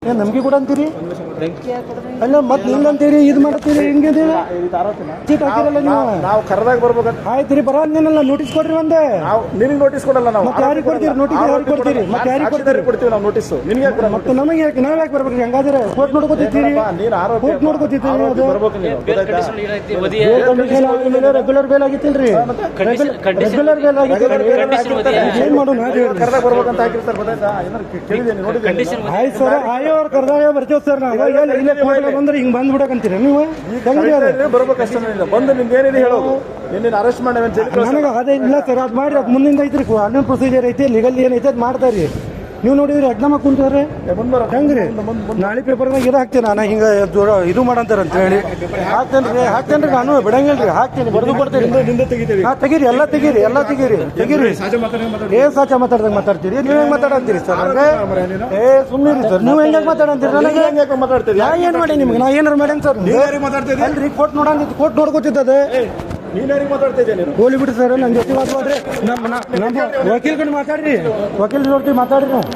ಏನು ನಂಬಿಕೆ ಕೂಡ ಅಂತೀರಿ ಅಲ್ಲ ಮತ್ತೆ ನಿಲ್ಲಂತೀರಿ ಇದು ಮಾಡ್ತೀರಿ ಹಿಂಗೆ ಚೀಟ್ ಹಾಕಿರಲ್ಲ ನೀವು ನಾವು ಕರೆದಾಗ ಬರ್ಬೇಕಂತ ಆಯ್ತು ರೀ ಬರೋಲ್ಲ ನೋಟಿಸ್ ಕೊಡ್ರಿ ಒಂದೇ ನಾವು ನಿನಗೆ ನೋಟಿಸ್ ಕೊಡಲ್ಲ ನಾವು ಮತ್ತೆ ಯಾರಿಗೆ ಕೊಡ್ತೀರಿ ನೋಟಿಸ್ ಯಾರಿಗೆ ಕೊಡ್ತೀರಿ ಮತ್ತೆ ಯಾರಿಗೆ ಕೊಡ್ತೀರಿ ಕೊಡ್ತೀವಿ ನಾವು ನೋಟಿಸ್ ನಿನಗೆ ಮತ್ತೆ ನಮಗೆ ಯಾಕೆ ನಾವ್ ಯಾಕೆ ಬರ್ಬೇಕು ಹಂಗಾದ್ರೆ ಕೋರ್ಟ್ ನೋಡ್ಕೋತಿದ್ದೀರಿ ನೀನು ಆರೋಪಿ ಕೋರ್ಟ್ ನೋಡ್ಕೋತಿದ್ದೀರಿ ಅದು ಬರ್ಬೇಕು ನೀವು ರೆಗ್ಯುಲರ್ ಬೇಲ್ ಆಗಿತ್ತಿಲ್ರಿ ರೆಗ್ಯುಲರ್ ಬೇಲ್ ಆಗಿತ್ತು ಏನ್ ಮಾಡೋಣ ಕರೆದಾಗ ಬರ್ಬೇಕಂತ ಹಾಕಿರ್ತಾರೆ ಗೊತ್ತಾಯ್ತಾ ಏನಾರು ಕೇಳಿದ್ದೀನಿ ನೋಡಿದ್ದೀನಿ ಆಯ್ತು ಸರ್ ಆಯೋ ಅವ್ರು ಕರ್ದಾಗ ಬರ್ತೀವಿ ಸರ್ ನಾವು ಇಲ್ಲೇ ಕೋರ್ಟ್ ಬಂದ್ರೆ ಹಿಂಗ್ ಬಂದ್ ಬಿಡಕಂತೀರಿ ನೀವು ಬರ್ಬೇಕಷ್ಟೇ ಬಂದು ನಿಮ್ಗೆ ಏನಿದೆ ಹೇಳೋದು ನಿನ್ನ ಅರೆಸ್ಟ್ ಮಾಡಿ ನನಗೆ ಅದೇ ಇಲ್ಲ ಸರ್ ಅದು ಮಾಡಿ ಅದು ಮುಂದಿಂದ ಐತ್ರಿ ಕಾನೂನು ಪ್ರೊಸೀಜರ್ ಐತಿ ಲೀಗಲ್ ಏನೈತೆ ಅದು ಮಾಡ್ತಾರ್ರಿ ನೀವು ನೋಡಿದ್ರಿ ಎಕ್ಸಾಮ್ ಕುಂತಾರೆ ಹೆಂಗ್ರಿ ನಾಳೆ ಪೇಪರ್ನಾಗ ಇದು ಹಾಕ್ತೀನಿ ನಾನು ಹಿಂಗೆ ಇದು ಮಾಡಂತಾರ ಅಂತ ಹೇಳಿ ಹಾಕ್ತೇನ್ರಿ ನಾನು ಬಿಡಂಗಿಲ್ರಿ ಹಾಕ್ತೀನಿ ಬರೆದು ಕೊಡ್ತೀನಿ ಹಾಂ ತೆಗೀರಿ ಎಲ್ಲ ತೆಗೀರಿ ಏನ್ ಸಾಚ ಮಾತಾಡ್ದಂಗೆ ಮಾತಾಡ್ತೀರಿ ನೀವು ಹೆಂಗೆ ಮಾತಾಡಂತೀರಿ ಸರ್ ನನಗೆ ಸುಮ್ಮನೆ ಸರ್ ನೀವು ಹೆಂಗೆ ಮಾತಾಡಂತೀರಿ ನನಗೆ ಮಾತಾಡ್ತೀರಿ ನಾ ಏನು ಮಾಡಿ ನಿಮ್ಗೆ ನಾ ಏನಾರು ಮಾಡೇನು ಸರ್ ಅಲ್ರಿ ಕೋರ್ಟ್ ನೋಡ್ಕೋತಿದ್ದದೆ ನೀನ್ಯಾರಿಗೆ ಮಾತಾಡ್ತಾ ಇದ್ದೆ ನೀನು ಹೋಲಿ ಬಿಡ್ರಿ ಸರ್ ನನ್ನ ಜೊತೆ ಮಾತಾಡ್ರಿ ನಮ್ಮ ವಕೀಲ್ ಕಡೆ ಮಾತಾಡ್ರಿ ವಕೀಲ್ ಜೊತೆ ಮಾತಾಡ್ರಿ ನಾವು